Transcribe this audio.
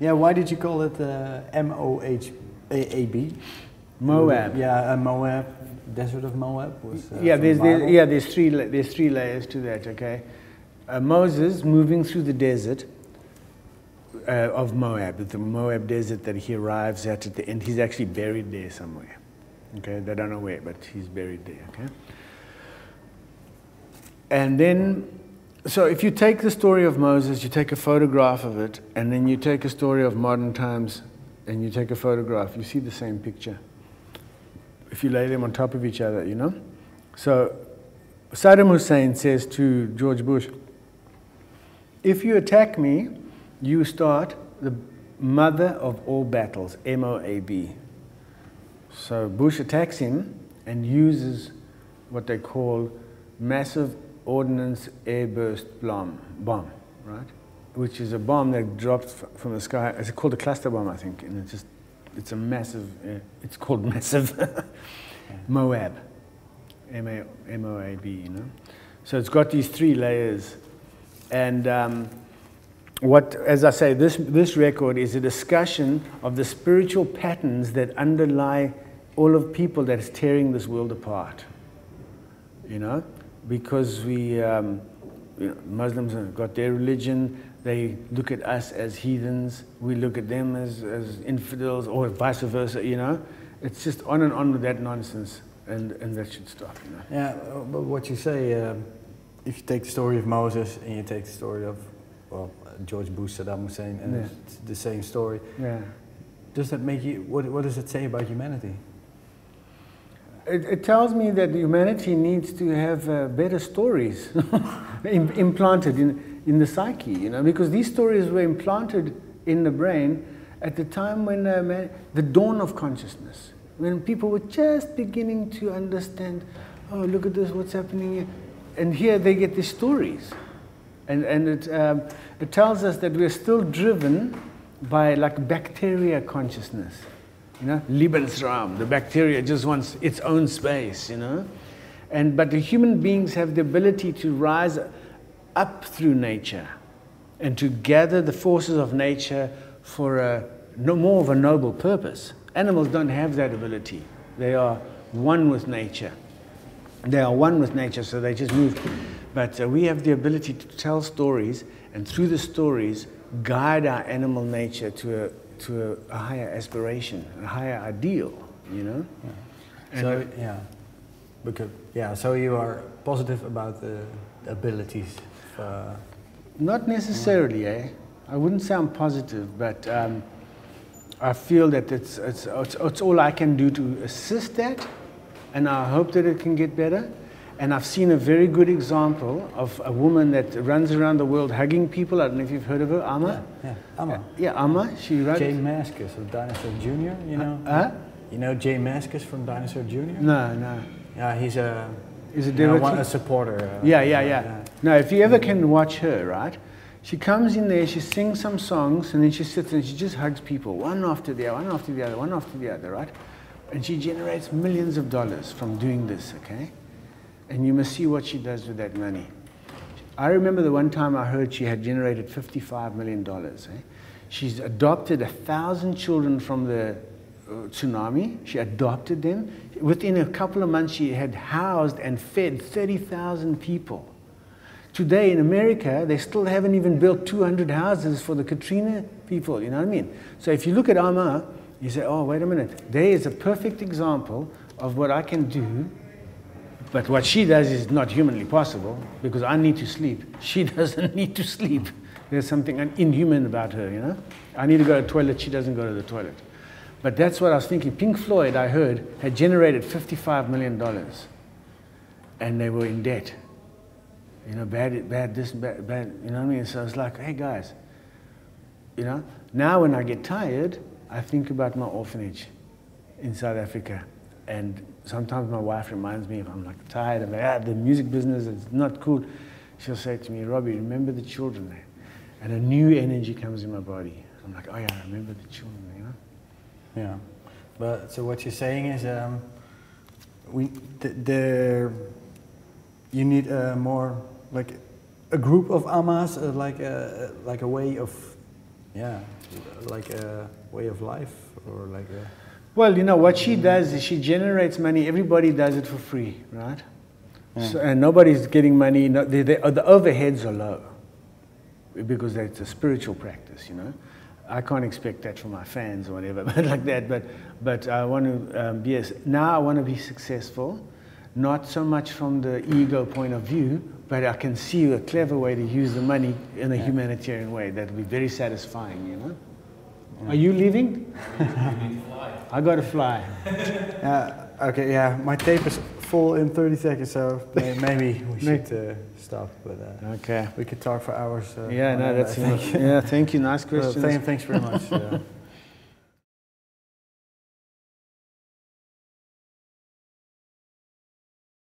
Yeah, why did you call it M.O.A.B? Moab. Yeah, Moab, Desert of Moab was. Yeah, there's three layers to that. Okay, Moses moving through the desert of Moab, the Moab desert that he arrives at the end. He's actually buried there somewhere. Okay, they don't know where, but he's buried there. Okay, and then. So if you take the story of Moses, you take a photograph of it, and then you take a story of modern times, and you take a photograph, you see the same picture. If you lay them on top of each other, you know? So Saddam Hussein says to George Bush, if you attack me, you start the mother of all battles, M.O.A.B. So Bush attacks him and uses what they call massive ordnance airburst bomb, right? Which is a bomb that drops from the sky. It's called a cluster bomb, I think, and it's a massive. It's called massive Moab, M-O-A-B. You know, so it's got these three layers, and as I say, this record is a discussion of the spiritual patterns that underlie all of people that is tearing this world apart. You know. Because Muslims have got their religion, they look at us as heathens, we look at them as infidels, or vice versa, you know. It's just on and on with that nonsense, and that should stop, you know. Yeah, but what you say, if you take the story of Moses and you take the story of, well, George Bush, Saddam Hussein, and it's the same story, does that make you, what does it say about humanity? It tells me that humanity needs to have better stories implanted in the psyche, you know, because these stories were implanted in the brain at the time when the dawn of consciousness, when people were just beginning to understand, oh, look at this, what's happening here, and here they get these stories, and it tells us that we're still driven by like bacteria consciousness. You know, Lebensraum, the bacteria just wants its own space, you know. But the human beings have the ability to rise up through nature and to gather the forces of nature for more of a noble purpose. Animals don't have that ability. They are one with nature. They are one with nature, so they just move. But we have the ability to tell stories, and through the stories, guide our animal nature to a higher aspiration, a higher ideal, you know. Yeah. So you are positive about the abilities. Not necessarily, I wouldn't say I'm positive, but I feel that it's all I can do to assist that, and I hope that it can get better. And I've seen a very good example of a woman that runs around the world hugging people. I don't know if you've heard of her, Amma. Yeah, Amma. Yeah, Amma. She runs. Jay Mascis of Dinosaur Jr. You know. You know Jay Mascis from Dinosaur Jr. No. Yeah, he's a supporter. Yeah. No, if you ever can watch her, right? She comes in there, she sings some songs, and then she sits and she just hugs people, one after the other, one after the other, one after the other, right? And she generates millions of dollars from doing this, okay? And you must see what she does with that money. I remember the one time I heard she had generated $55 million. She's adopted 1,000 children from the tsunami. She adopted them. Within a couple of months, she had housed and fed 30,000 people. Today in America, they still haven't even built 200 houses for the Katrina people, you know what I mean? So if you look at Amma, you say, oh, wait a minute. There is a perfect example of what I can do. But what she does is not humanly possible, because I need to sleep. She doesn't need to sleep. There's something inhuman about her, you know? I need to go to the toilet, she doesn't go to the toilet. But that's what I was thinking. Pink Floyd, I heard, had generated $55 million. And they were in debt. You know, bad, you know what I mean? So I was like, hey guys, you know? Now when I get tired, I think about my orphanage in South Africa. And sometimes my wife reminds me, if I'm like tired, I'm like, the music business is not cool. She'll say to me, Robbi, remember the children there. And a new energy comes in my body. I'm like, oh yeah, I remember the children, you know? Yeah. But so what you're saying is, you need more like a group of Ammas, like a way of yeah, like a way of life, or like a... Well, you know, what she does is she generates money. Everybody does it for free, right? Yeah. So, and nobody's getting money. No, the overheads are low because it's a spiritual practice, you know. I can't expect that from my fans or whatever, but like that. But I want to, yes, now I want to be successful, not so much from the ego point of view, but I can see a clever way to use the money in a humanitarian way that will be very satisfying, you know. Are you leaving? I got to fly. Okay, yeah, my tape is full in 30 seconds, so maybe we should stop. But okay, we could talk for hours. Yeah, no, that's yeah. Thank you. Nice question. Thanks very much.